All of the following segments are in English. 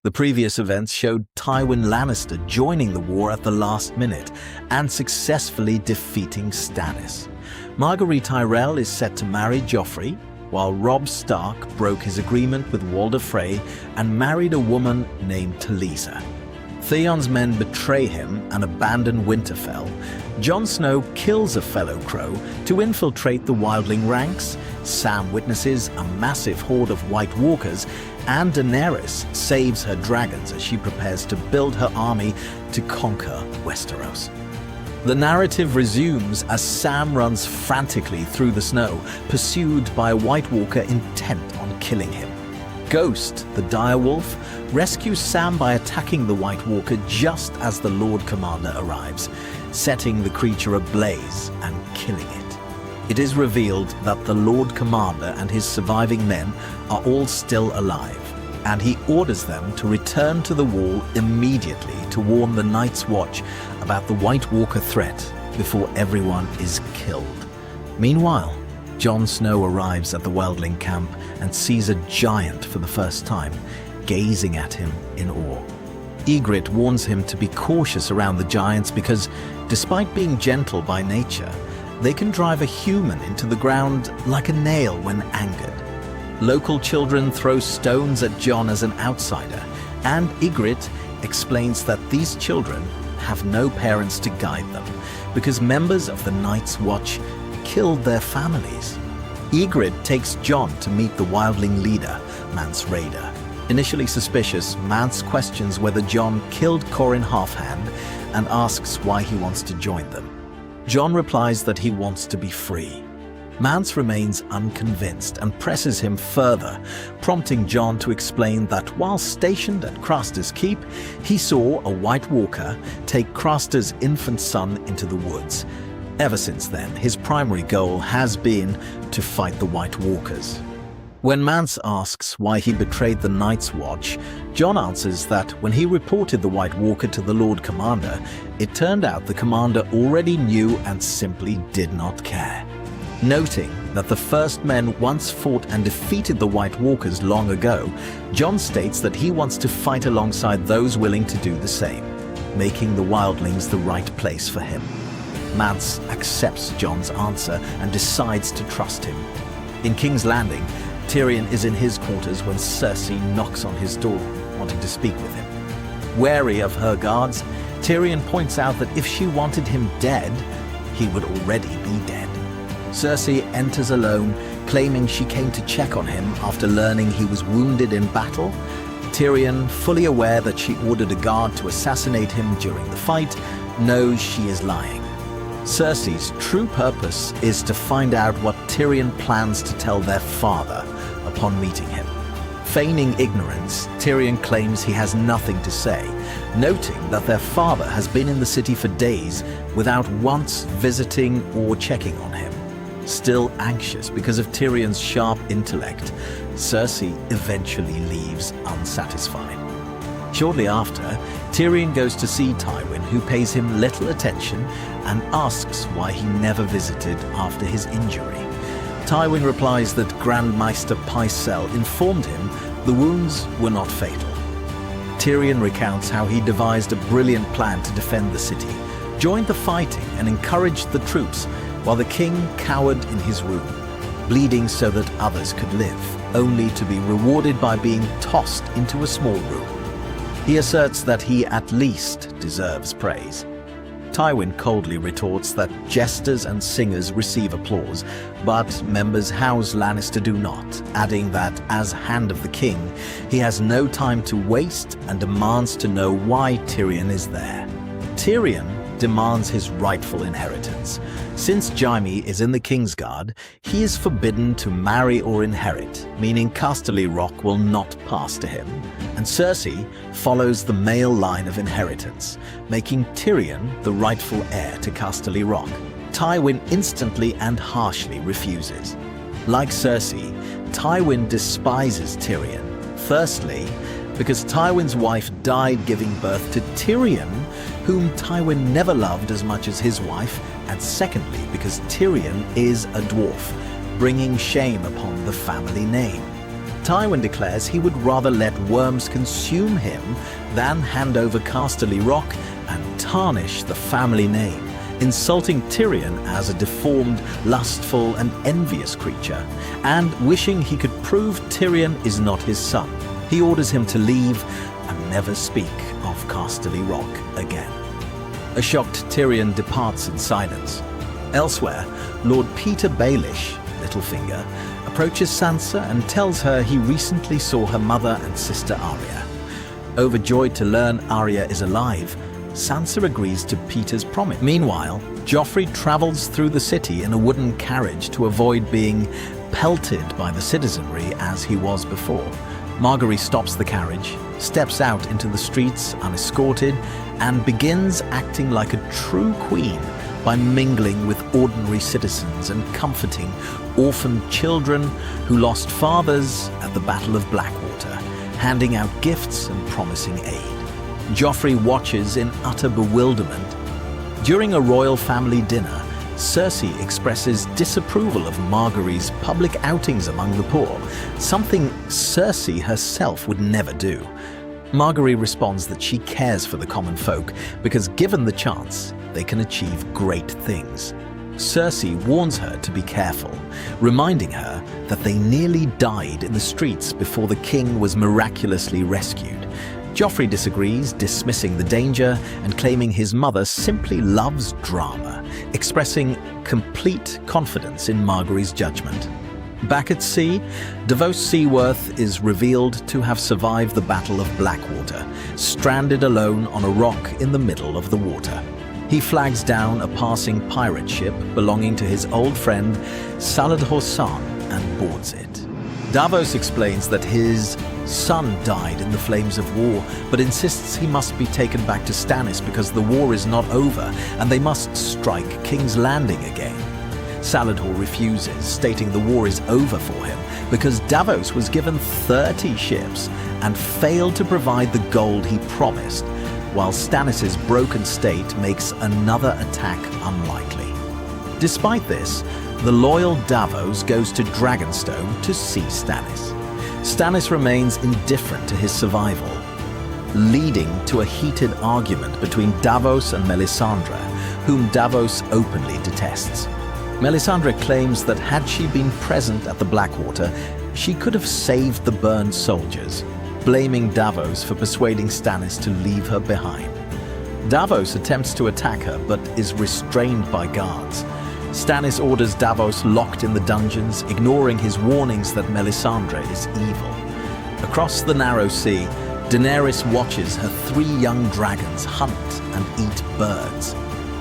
The previous events showed Tywin Lannister joining the war at the last minute and successfully defeating Stannis. Marguerite Tyrell is set to marry Joffrey, while Robb Stark broke his agreement with Walder Frey and married a woman named Talisa. Theon's men betray him and abandon Winterfell. Jon Snow kills a fellow Crow to infiltrate the wildling ranks. Sam witnesses a massive horde of White Walkers, and Daenerys saves her dragons as she prepares to build her army to conquer Westeros. The narrative resumes as Sam runs frantically through the snow, pursued by a White Walker intent on killing him. Ghost, the direwolf, rescues Sam by attacking the White Walker just as the Lord Commander arrives, setting the creature ablaze and killing it. It is revealed that the Lord Commander and his surviving men are all still alive, and he orders them to return to the wall immediately to warn the Night's Watch about the White Walker threat before everyone is killed. Meanwhile, Jon Snow arrives at the wildling camp and sees a giant for the first time, gazing at him in awe. Ygritte warns him to be cautious around the giants because, despite being gentle by nature, they can drive a human into the ground like a nail when angered. Local children throw stones at Jon as an outsider, and Ygritte explains that these children have no parents to guide them because members of the Night's Watch killed their families. Ygritte takes Jon to meet the wildling leader, Mance Rayder. Initially suspicious, Mance questions whether Jon killed Corin Halfhand and asks why he wants to join them. Jon replies that he wants to be free. Mance remains unconvinced and presses him further, prompting Jon to explain that while stationed at Craster's Keep, he saw a White Walker take Craster's infant son into the woods. Ever since then, his primary goal has been to fight the White Walkers. When Mance asks why he betrayed the Night's Watch, Jon answers that when he reported the White Walker to the Lord Commander, it turned out the Commander already knew and simply did not care. Noting that the First Men once fought and defeated the White Walkers long ago, Jon states that he wants to fight alongside those willing to do the same, making the wildlings the right place for him. Mance accepts Jon's answer and decides to trust him. In King's Landing, Tyrion is in his quarters when Cersei knocks on his door, wanting to speak with him. Wary of her guards, Tyrion points out that if she wanted him dead, he would already be dead. Cersei enters alone, claiming she came to check on him after learning he was wounded in battle. Tyrion, fully aware that she ordered a guard to assassinate him during the fight, knows she is lying. Cersei's true purpose is to find out what Tyrion plans to tell their father upon meeting him. Feigning ignorance, Tyrion claims he has nothing to say, noting that their father has been in the city for days without once visiting or checking on him. Still anxious because of Tyrion's sharp intellect, Cersei eventually leaves unsatisfied. Shortly after, Tyrion goes to see Tywin, who pays him little attention and asks why he never visited after his injury. Tywin replies that Grand Maester Pycelle informed him the wounds were not fatal. Tyrion recounts how he devised a brilliant plan to defend the city, joined the fighting and encouraged the troops, while the king cowered in his room, bleeding so that others could live, only to be rewarded by being tossed into a small room. He asserts that he at least deserves praise. Tywin coldly retorts that jesters and singers receive applause, but members House Lannister do not, adding that as Hand of the King, he has no time to waste and demands to know why Tyrion is there. Tyrion demands his rightful inheritance. Since Jaime is in the Kingsguard, he is forbidden to marry or inherit, meaning Casterly Rock will not pass to him, and Cersei follows the male line of inheritance, making Tyrion the rightful heir to Casterly Rock. Tywin instantly and harshly refuses. Like Cersei, Tywin despises Tyrion. Firstly, because Tywin's wife died giving birth to Tyrion, whom Tywin never loved as much as his wife, and secondly, because Tyrion is a dwarf, bringing shame upon the family name. Tywin declares he would rather let worms consume him than hand over Casterly Rock and tarnish the family name, insulting Tyrion as a deformed, lustful and envious creature, and wishing he could prove Tyrion is not his son. He orders him to leave and never speak of Casterly Rock again. A shocked Tyrion departs in silence. Elsewhere, Lord Peter Baelish, Littlefinger, approaches Sansa and tells her he recently saw her mother and sister Arya. Overjoyed to learn Arya is alive, Sansa agrees to Peter's promise. Meanwhile, Joffrey travels through the city in a wooden carriage to avoid being pelted by the citizenry as he was before. Margaery stops the carriage, steps out into the streets unescorted, and begins acting like a true queen by mingling with ordinary citizens and comforting orphaned children who lost fathers at the Battle of Blackwater, handing out gifts and promising aid. Joffrey watches in utter bewilderment. During a royal family dinner, Cersei expresses disapproval of Margaery's public outings among the poor, something Cersei herself would never do. Margaery responds that she cares for the common folk because given the chance, they can achieve great things. Cersei warns her to be careful, reminding her that they nearly died in the streets before the king was miraculously rescued. Joffrey disagrees, dismissing the danger and claiming his mother simply loves drama, expressing complete confidence in Margaery's judgment. Back at sea, Davos Seaworth is revealed to have survived the Battle of Blackwater, stranded alone on a rock in the middle of the water. He flags down a passing pirate ship belonging to his old friend Salad Horsan and boards it. Davos explains that his son died in the flames of war, but insists he must be taken back to Stannis because the war is not over and they must strike King's Landing again. Saladhor refuses, stating the war is over for him because Davos was given 30 ships and failed to provide the gold he promised, while Stannis' broken state makes another attack unlikely. Despite this, the loyal Davos goes to Dragonstone to see Stannis. Stannis remains indifferent to his survival, leading to a heated argument between Davos and Melisandre, whom Davos openly detests. Melisandre claims that had she been present at the Blackwater, she could have saved the burned soldiers, blaming Davos for persuading Stannis to leave her behind. Davos attempts to attack her but is restrained by guards. Stannis orders Davos locked in the dungeons, ignoring his warnings that Melisandre is evil. Across the narrow sea, Daenerys watches her 3 young dragons hunt and eat birds.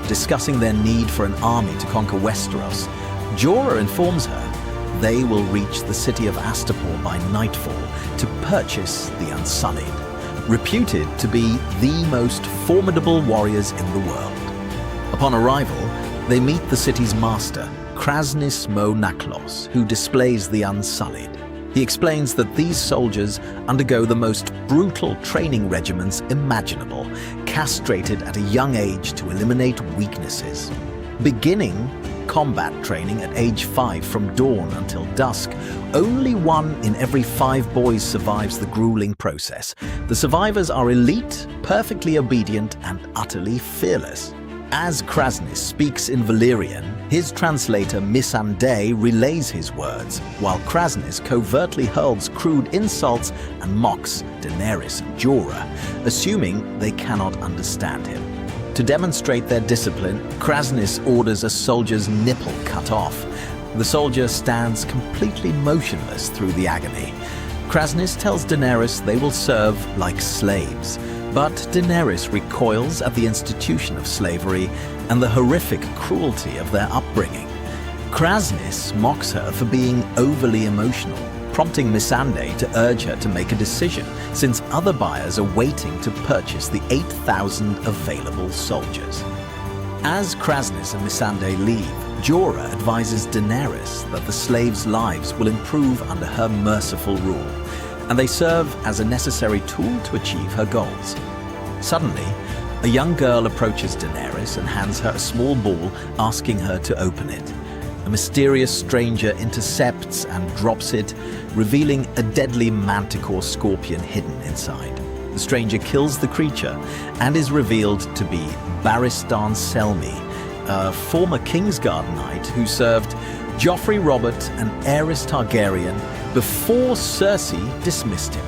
Discussing their need for an army to conquer Westeros, Jorah informs her they will reach the city of Astapor by nightfall to purchase the Unsullied, reputed to be the most formidable warriors in the world. Upon arrival, they meet the city's master, Krasnis Mo Naklos, who displays the Unsullied. He explains that these soldiers undergo the most brutal training regimens imaginable, castrated at a young age to eliminate weaknesses. Beginning combat training at age 5 from dawn until dusk, only 1 in every 5 boys survives the grueling process. The survivors are elite, perfectly obedient, and utterly fearless. As Krasnis speaks in Valyrian, his translator Missandei relays his words, while Krasnis covertly hurls crude insults and mocks Daenerys and Jorah, assuming they cannot understand him. To demonstrate their discipline, Krasnis orders a soldier's nipple cut off. The soldier stands completely motionless through the agony. Krasnis tells Daenerys they will serve like slaves, but Daenerys recoils at the institution of slavery and the horrific cruelty of their upbringing. Krasnis mocks her for being overly emotional, prompting Missandei to urge her to make a decision, since other buyers are waiting to purchase the 8,000 available soldiers. As Krasnis and Missandei leave, Jorah advises Daenerys that the slaves' lives will improve under her merciful rule, and they serve as a necessary tool to achieve her goals. Suddenly, a young girl approaches Daenerys and hands her a small ball, asking her to open it. A mysterious stranger intercepts and drops it, revealing a deadly manticore scorpion hidden inside. The stranger kills the creature and is revealed to be Barristan Selmy, a former Kingsguard knight who served Joffrey Robert and Aerys Targaryen before Cersei dismissed him.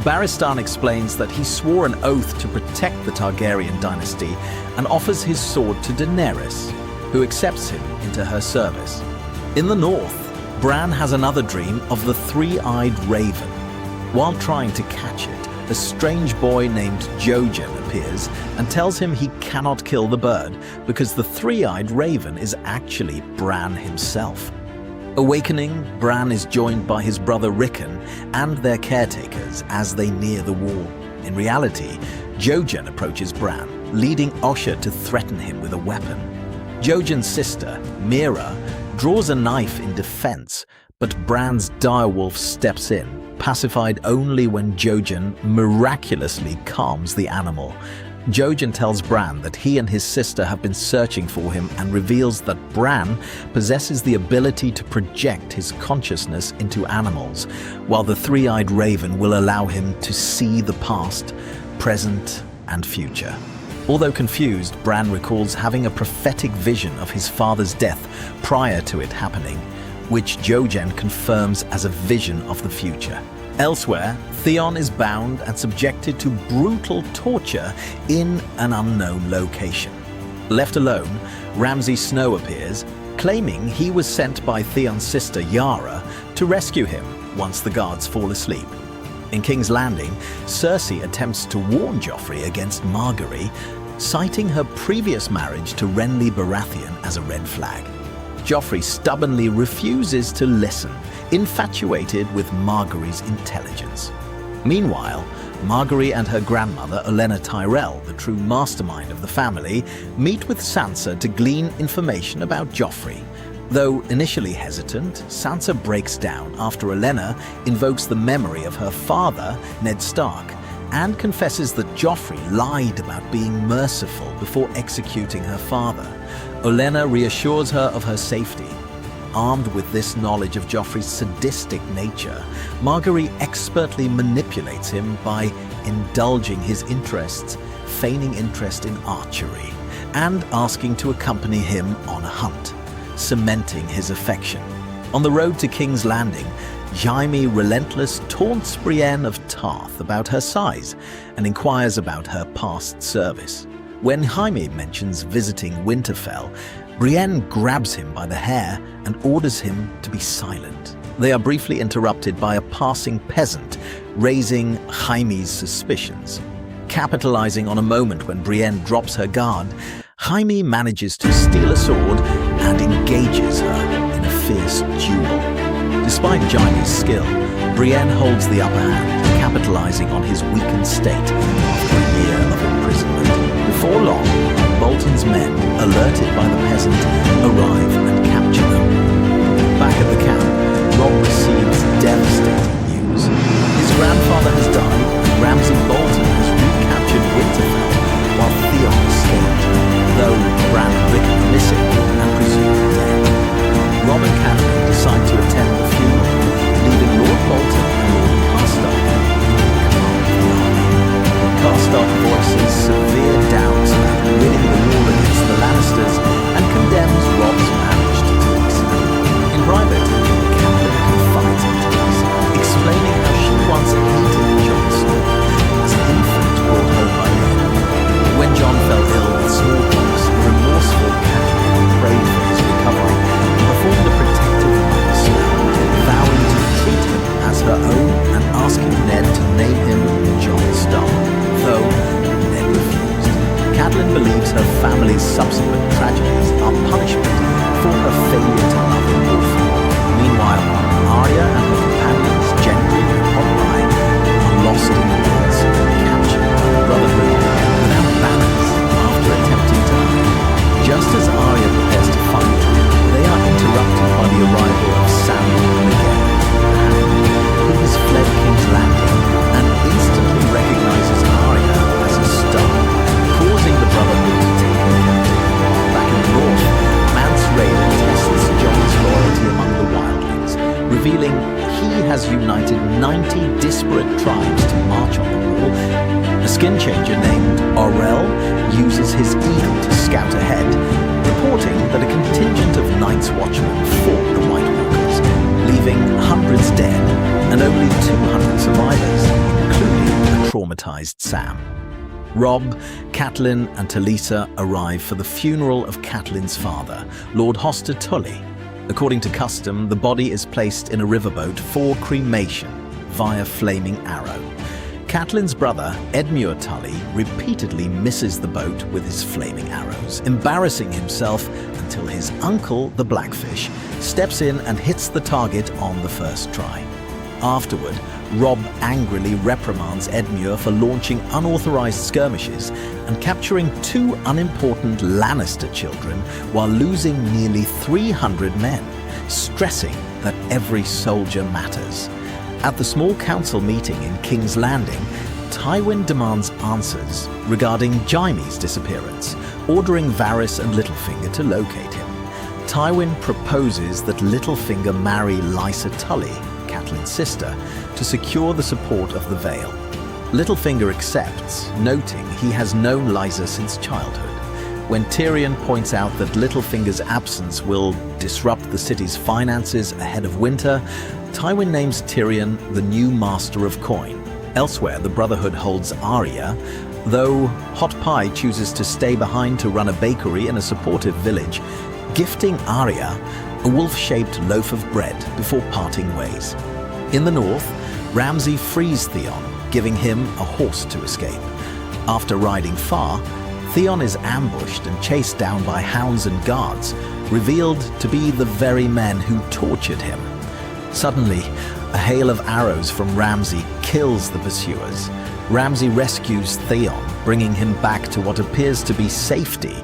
Barristan explains that he swore an oath to protect the Targaryen dynasty and offers his sword to Daenerys, who accepts him into her service. In the north, Bran has another dream of the three-eyed raven. While trying to catch it, a strange boy named Jojen appears and tells him he cannot kill the bird because the three-eyed raven is actually Bran himself. Awakening, Bran is joined by his brother Rickon and their caretakers as they near the wall. In reality, Jojen approaches Bran, leading Osha to threaten him with a weapon. Jojen's sister, Mira, draws a knife in defense, but Bran's direwolf steps in, pacified only when Jojen miraculously calms the animal. Jojen tells Bran that he and his sister have been searching for him and reveals that Bran possesses the ability to project his consciousness into animals, while the three-eyed raven will allow him to see the past, present, and future. Although confused, Bran recalls having a prophetic vision of his father's death prior to it happening, which Jojen confirms as a vision of the future. Elsewhere, Theon is bound and subjected to brutal torture in an unknown location. Left alone, Ramsay Snow appears, claiming he was sent by Theon's sister Yara to rescue him once the guards fall asleep. In King's Landing, Cersei attempts to warn Joffrey against Margaery, citing her previous marriage to Renly Baratheon as a red flag. Joffrey stubbornly refuses to listen, infatuated with Margaery's intelligence. Meanwhile, Margaery and her grandmother, Olenna Tyrell, the true mastermind of the family, meet with Sansa to glean information about Joffrey. Though initially hesitant, Sansa breaks down after Olenna invokes the memory of her father, Ned Stark, and confesses that Joffrey lied about being merciful before executing her father. Olenna reassures her of her safety. Armed with this knowledge of Joffrey's sadistic nature, Margaery expertly manipulates him by indulging his interests, feigning interest in archery, and asking to accompany him on a hunt, cementing his affection. On the road to King's Landing, Jaime Relentless taunts Brienne of Tarth about her size and inquires about her past service. When Jaime mentions visiting Winterfell, Brienne grabs him by the hair and orders him to be silent. They are briefly interrupted by a passing peasant, raising Jaime's suspicions. Capitalizing on a moment when Brienne drops her guard, Jaime manages to steal a sword and engages her in a fierce duel. Despite Jaime's skill, Brienne holds the upper hand, capitalizing on his weakened state after a year of imprisonment. Before long, Bolton's men, alerted by the peasant, arrive and capture them. Back at the camp, Robb receives devastating news. His grandfather has died, and Ramsay Bolton has recaptured Winterfell, while Theon escaped, though Bran and Rickon are missing and presumed dead. Robb and Catelyn decide to attend the funeral, leaving Lord Bolton and Lord Karstark in command of the army. Karstark voices severe doubts about winning the war against the Lannisters and condemns Robb's marriage to Taliesin. In private, Catelyn confides in Taliesin, explaining how she once hated Jon Snow as an infant brought home by Ned. When Jon fell ill with smallpox, the remorseful Catelyn prayed for his recovery and performed a protective mother spell, vowing to treat him as her own and asking Ned to name him Jon Stark, though Ned refused. Catelyn believes her family's subsequent tragedies are punishment for her failure to love a orphan. Meanwhile, Arya and her companions, Gendry and Hotline, are lost in the woods, captured by the Brotherhood without banners after attempting to hide. Just as Arya prepares to fight, they are interrupted by the arrival of Samuel Clegane, who has fled King's Landing and instantly recognizes Arya as a Stark, causing the Brotherhood to take her captive. Back in the north, Mance Rayder tests Jon has united 90 disparate tribes to march on the wall. A skin changer named Orel uses his eagle to scout ahead, reporting that a contingent of Night's Watchmen fought the White Walkers, leaving hundreds dead and only 200 survivors, including a traumatized Sam. Robb, Catelyn and Talisa arrive for the funeral of Catelyn's father, Lord Hoster Tully. According to custom, the body is placed in a riverboat for cremation via flaming arrow. Catelyn's brother, Edmure Tully, repeatedly misses the boat with his flaming arrows, embarrassing himself until his uncle, the Blackfish, steps in and hits the target on the first try. Afterward, Robb angrily reprimands Edmure for launching unauthorized skirmishes and capturing 2 unimportant Lannister children while losing nearly 300 men, stressing that every soldier matters. At the small council meeting in King's Landing, Tywin demands answers regarding Jaime's disappearance, ordering Varys and Littlefinger to locate him. Tywin proposes that Littlefinger marry Lysa Tully, Catelyn's sister, to secure the support of the Vale. Littlefinger accepts, noting he has known Lysa since childhood. When Tyrion points out that Littlefinger's absence will disrupt the city's finances ahead of winter, Tywin names Tyrion the new Master of Coin. Elsewhere, the Brotherhood holds Arya, though Hot Pie chooses to stay behind to run a bakery in a supportive village, gifting Arya a wolf-shaped loaf of bread before parting ways. In the north, Ramsay frees Theon, giving him a horse to escape. After riding far, Theon is ambushed and chased down by hounds and guards, revealed to be the very men who tortured him. Suddenly, a hail of arrows from Ramsay kills the pursuers. Ramsay rescues Theon, bringing him back to what appears to be safety,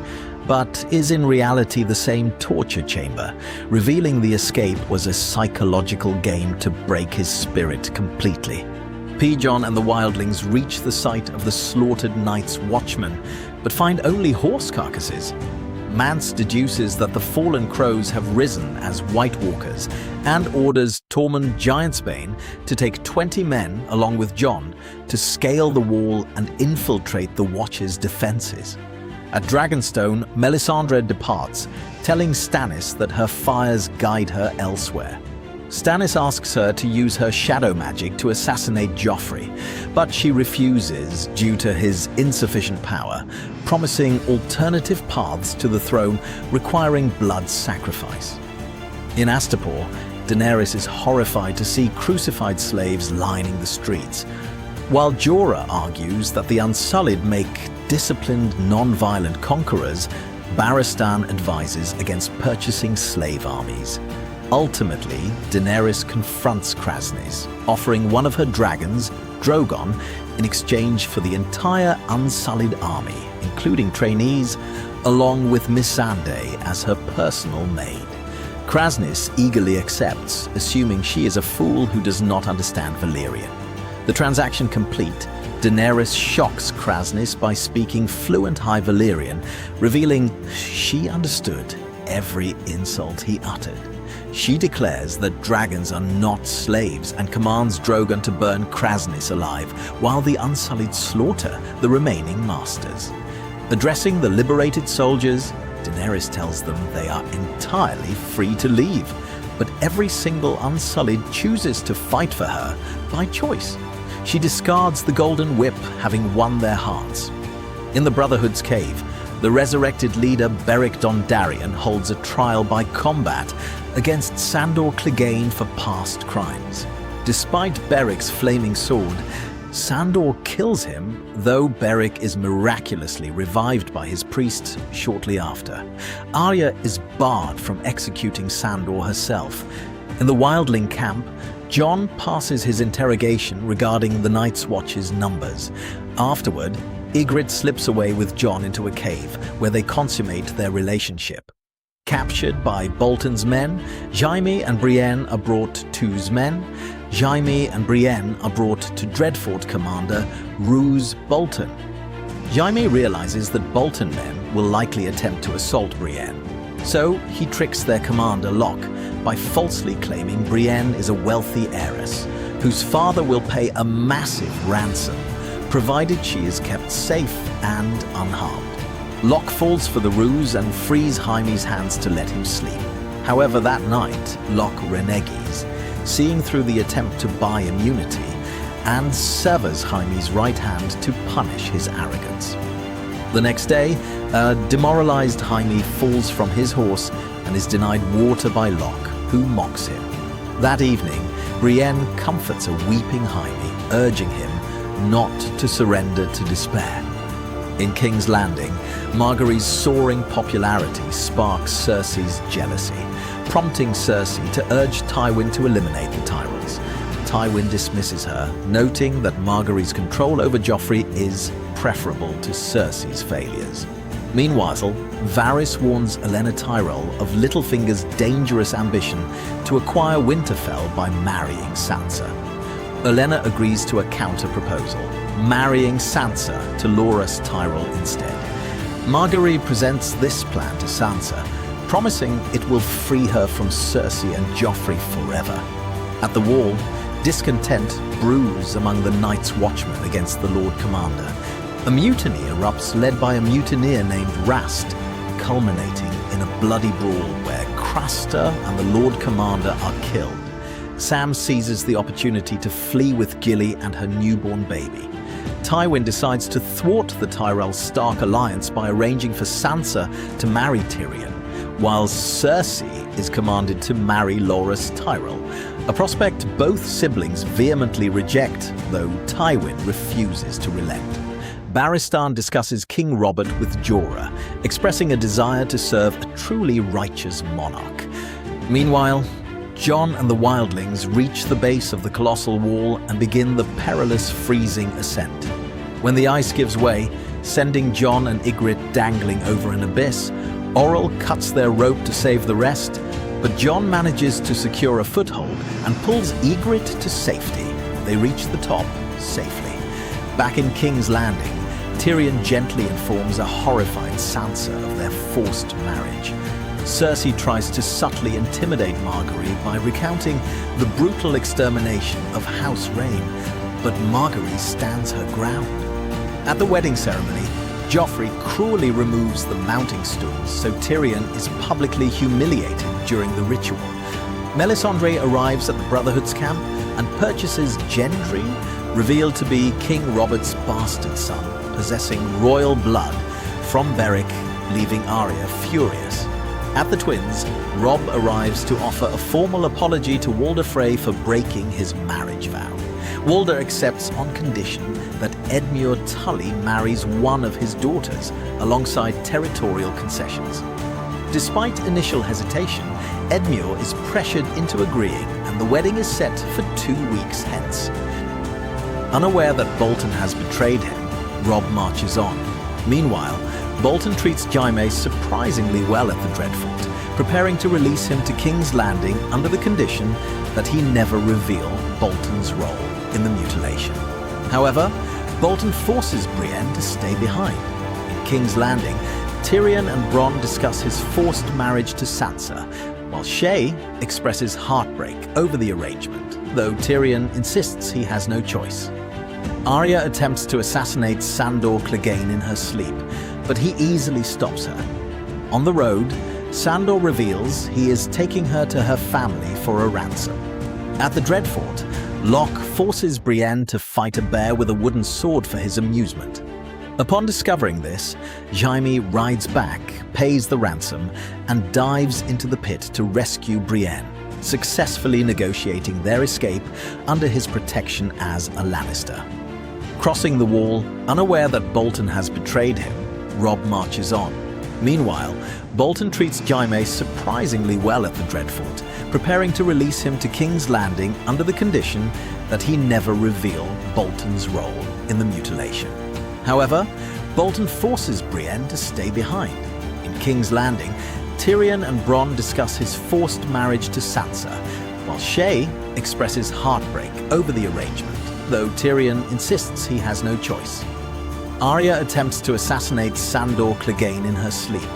but is in reality the same torture chamber, revealing the escape was a psychological game to break his spirit completely. Pijon and the wildlings reach the site of the slaughtered Night's Watchmen, but find only horse carcasses. Mance deduces that the fallen crows have risen as White Walkers and orders Tormund Giantsbane to take 20 men, along with Jon, to scale the wall and infiltrate the Watch's defenses. At Dragonstone, Melisandre departs, telling Stannis that her fires guide her elsewhere. Stannis asks her to use her shadow magic to assassinate Joffrey, but she refuses due to his insufficient power, promising alternative paths to the throne requiring blood sacrifice. In Astapor, Daenerys is horrified to see crucified slaves lining the streets, while Jorah argues that the Unsullied make disciplined, non-violent conquerors. Barristan advises against purchasing slave armies. Ultimately, Daenerys confronts Kraznys, offering one of her dragons, Drogon, in exchange for the entire Unsullied army, including trainees, along with Missandei as her personal maid. Kraznys eagerly accepts, assuming she is a fool who does not understand Valyrian. The transaction complete, Daenerys shocks Kraznys by speaking fluent High Valyrian, revealing she understood every insult he uttered. She declares that dragons are not slaves and commands Drogon to burn Kraznys alive, while the Unsullied slaughter the remaining masters. Addressing the liberated soldiers, Daenerys tells them they are entirely free to leave, but every single Unsullied chooses to fight for her by choice. She discards the Golden Whip, having won their hearts. In the Brotherhood's cave, the resurrected leader Beric Dondarrion holds a trial by combat against Sandor Clegane for past crimes. Despite Beric's flaming sword, Sandor kills him, though Beric is miraculously revived by his priests shortly after. Arya is barred from executing Sandor herself. In the Wildling camp, Jon passes his interrogation regarding the Night's Watch's numbers. Afterward, Ygritte slips away with Jon into a cave, where they consummate their relationship. Captured by Bolton's men, Jaime and Brienne are brought to Tu's men. Jaime and Brienne are brought to Dreadfort commander Roose Bolton. Jaime realizes that Bolton men will likely attempt to assault Brienne, so he tricks their commander Locke by falsely claiming Brienne is a wealthy heiress. whose father will pay a massive ransom, provided she is kept safe and unharmed. Locke falls for the ruse and frees Jaime's hands to let him sleep. However, that night, Locke reneges, seeing through the attempt to buy immunity, and severs Jaime's right hand to punish his arrogance. The next day, a demoralized Jaime falls from his horse and is denied water by Locke, who mocks him. That evening, Brienne comforts a weeping Jaime, urging him not to surrender to despair. In King's Landing, Margaery's soaring popularity sparks Cersei's jealousy, prompting Cersei to urge Tywin to eliminate the Tyrells. Tywin dismisses her, noting that Margaery's control over Joffrey is preferable to Cersei's failures. Meanwhile, Varys warns Olenna Tyrell of Littlefinger's dangerous ambition to acquire Winterfell by marrying Sansa. Olenna agrees to a counter-proposal, marrying Sansa to Loras Tyrell instead. Margaery presents this plan to Sansa, promising it will free her from Cersei and Joffrey forever. At the Wall, discontent brews among the Night's Watchmen against the Lord Commander. A mutiny erupts led by a mutineer named Rast, culminating in a bloody brawl where Craster and the Lord Commander are killed. Sam seizes the opportunity to flee with Gilly and her newborn baby. Tywin decides to thwart the Tyrell-Stark alliance by arranging for Sansa to marry Tyrion, while Cersei is commanded to marry Loras Tyrell, a prospect both siblings vehemently reject, though Tywin refuses to relent. Barristan discusses King Robert with Jorah, expressing a desire to serve a truly righteous monarch. Meanwhile, Jon and the wildlings reach the base of the colossal wall and begin the perilous freezing ascent. When the ice gives way, sending Jon and Ygritte dangling over an abyss, Orell cuts their rope to save the rest, but Jon manages to secure a foothold and pulls Ygritte to safety. They reach the top safely. Back in King's Landing, Tyrion gently informs a horrified Sansa of their forced marriage. Cersei tries to subtly intimidate Margaery by recounting the brutal extermination of House Rayne, but Margaery stands her ground. At the wedding ceremony, Joffrey cruelly removes the mounting stools, so Tyrion is publicly humiliated during the ritual. Melisandre arrives at the Brotherhood's camp and purchases Gendry, revealed to be King Robert's bastard son, possessing royal blood, from Beric, leaving Arya furious. At the Twins, Robb arrives to offer a formal apology to Walder Frey for breaking his marriage vow. Walder accepts on condition that Edmure Tully marries one of his daughters, alongside territorial concessions. Despite initial hesitation, Edmure is pressured into agreeing, and the wedding is set for 2 weeks hence. Unaware that Bolton has betrayed him, Robb marches on. Meanwhile, Bolton treats Jaime surprisingly well at the Dreadfort, preparing to release him to King's Landing under the condition that he never reveal Bolton's role in the mutilation. However, Bolton forces Brienne to stay behind. In King's Landing, Tyrion and Bronn discuss his forced marriage to Sansa, while Shae expresses heartbreak over the arrangement, though Tyrion insists he has no choice. Arya attempts to assassinate Sandor Clegane in her sleep, but he easily stops her. On the road, Sandor reveals he is taking her to her family for a ransom. At the Dreadfort, Locke forces Brienne to fight a bear with a wooden sword for his amusement. Upon discovering this, Jaime rides back, pays the ransom, and dives into the pit to rescue Brienne, successfully negotiating their escape under his protection as a Lannister. Crossing the wall, unaware that Bolton has betrayed him, Robb marches on. Meanwhile, Bolton treats Jaime surprisingly well at the Dreadfort, preparing to release him to King's Landing under the condition that he never reveal Bolton's role in the mutilation. However, Bolton forces Brienne to stay behind. In King's Landing, Tyrion and Bronn discuss his forced marriage to Sansa, while Shae expresses heartbreak over the arrangement, though Tyrion insists he has no choice. Arya attempts to assassinate Sandor Clegane in her sleep,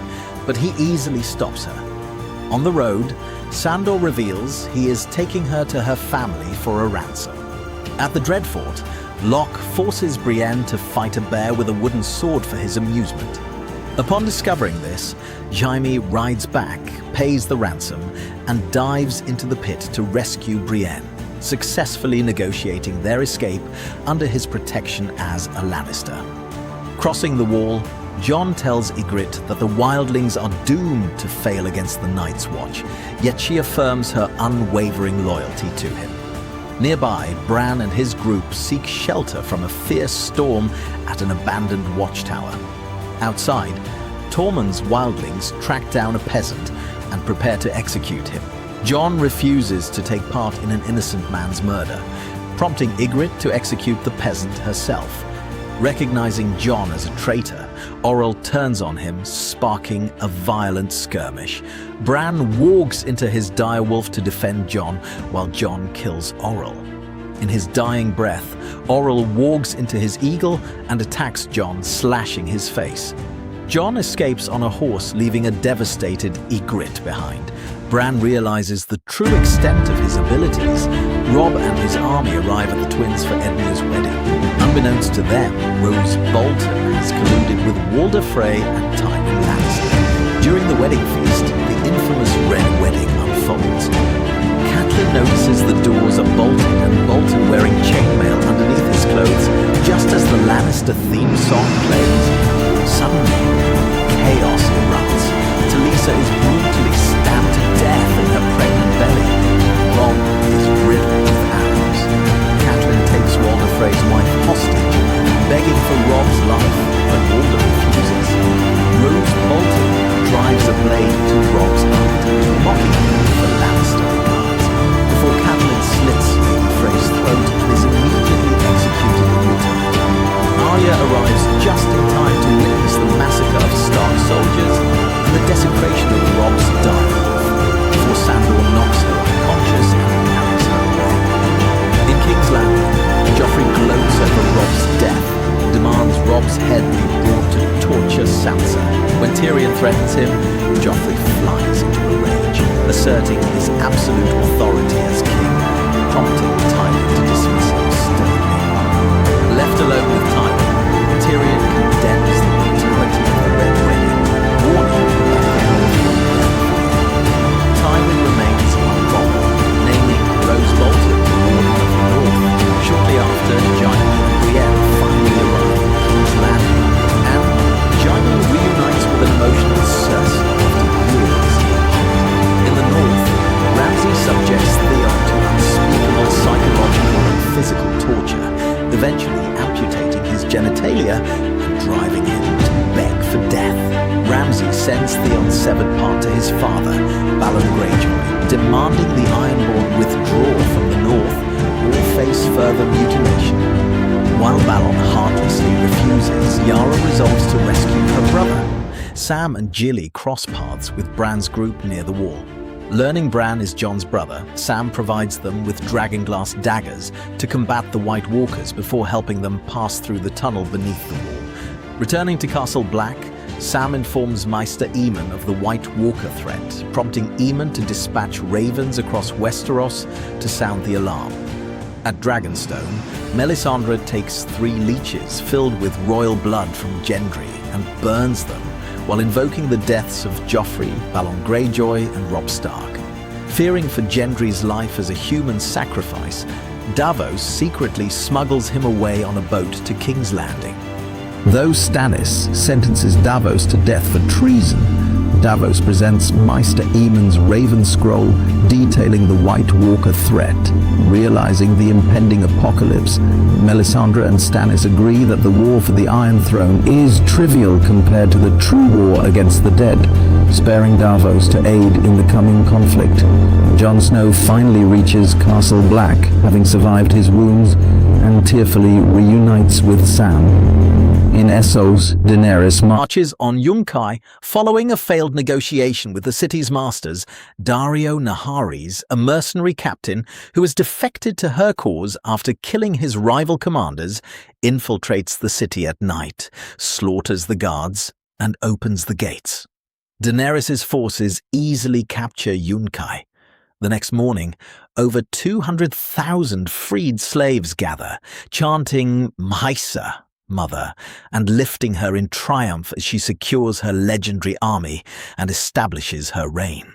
but he easily stops her. On the road, Sandor reveals he is taking her to her family for a ransom. At the Dreadfort, Locke forces Brienne to fight a bear with a wooden sword for his amusement. Upon discovering this, Jaime rides back, pays the ransom, and dives into the pit to rescue Brienne, successfully negotiating their escape under his protection as a Lannister. Crossing the wall, Jon tells Ygritte that the wildlings are doomed to fail against the Night's Watch, yet she affirms her unwavering loyalty to him. Nearby, Bran and his group seek shelter from a fierce storm at an abandoned watchtower. Outside, Tormund's wildlings track down a peasant and prepare to execute him. Jon refuses to take part in an innocent man's murder, prompting Ygritte to execute the peasant herself. Recognizing Jon as a traitor, Orell turns on him, sparking a violent skirmish. Bran wargs into his direwolf to defend Jon, while Jon kills Orell. In his dying breath, Orell wargs into his eagle and attacks Jon, slashing his face. Jon escapes on a horse, leaving a devastated Ygritte behind. Bran realizes the true extent of his abilities. Robb and his army arrive at the twins for Edmure's wedding. Unbeknownst to them, Rose Bolton has colluded with Walder Frey and Tywin Lannister. During the wedding feast, the infamous Red Wedding unfolds. Catelyn notices the doors are bolted and Bolton wearing chainmail underneath his clothes, just as the Lannister theme song plays. Suddenly, chaos erupts. Talisa is brutally stabbed to death in her pregnant belly. Robb is riddled with arrows. Catelyn takes Walder Frey's wife hostage, begging for Robb's life, but Walder refuses. Rose Bolton drives a blade to Robb's heart, mocking him for Lannister regards, before Catelyn slits Lady Frey's throat and is immediately executed in return. Arya arrives just in time to witness the massacre of Stark soldiers and the desecration of Robb's direwolf, before Sandor knocks her unconscious and carries her away. In King's Landing, Joffrey gloats over Robb's death and demands Robb's head be brought to torture Sansa. When Tyrion threatens him, Joffrey flies into a rage, asserting his absolute authority as king, prompting Tywin to dismiss him sternly. Left alone with Tywin, Tyrion condemns the brutality of the Red Wedding, warning him that the Elf will burn fire. Tywin remains unbothered, naming Rose Bolton the Warden of the North. Shortly after, Jaime and Brienne finally arrive at King's Landing, and Jaime reunites with an emotional Cersei after years apart. In the north, Ramsay subjects Theon to unspeakable psychological and physical torture, eventually amputating his genitalia and driving him to beg for death. Ramsay sends Theon's severed part to his father, Balon Greyjoy, demanding the Ironborn withdraw from the north or face further mutilation. While Balon heartlessly refuses, Yara resolves to rescue her brother. Sam and Gilly cross paths with Bran's group near the wall. Learning Bran is Jon's brother, Sam provides them with dragonglass daggers to combat the White Walkers before helping them pass through the tunnel beneath the wall. Returning to Castle Black, Sam informs Maester Aemon of the White Walker threat, prompting Aemon to dispatch ravens across Westeros to sound the alarm. At Dragonstone, Melisandre takes 3 leeches filled with royal blood from Gendry and burns them, while invoking the deaths of Joffrey, Balon Greyjoy, and Robb Stark. Fearing for Gendry's life as a human sacrifice, Davos secretly smuggles him away on a boat to King's Landing. Though Stannis sentences Davos to death for treason, Davos presents Maester Aemon's Raven Scroll detailing the White Walker threat. Realizing the impending apocalypse, Melisandre and Stannis agree that the war for the Iron Throne is trivial compared to the true war against the dead, sparing Davos to aid in the coming conflict. Jon Snow finally reaches Castle Black, having survived his wounds, and tearfully reunites with Sam. In Essos, Daenerys marches on Yunkai following a failed negotiation with the city's masters. Daario Naharis, a mercenary captain who has defected to her cause after killing his rival commanders, infiltrates the city at night, slaughters the guards, and opens the gates. Daenerys' forces easily capture Yunkai. The next morning, over 200,000 freed slaves gather, chanting Maisa, Mother, and lifting her in triumph as she secures her legendary army and establishes her reign.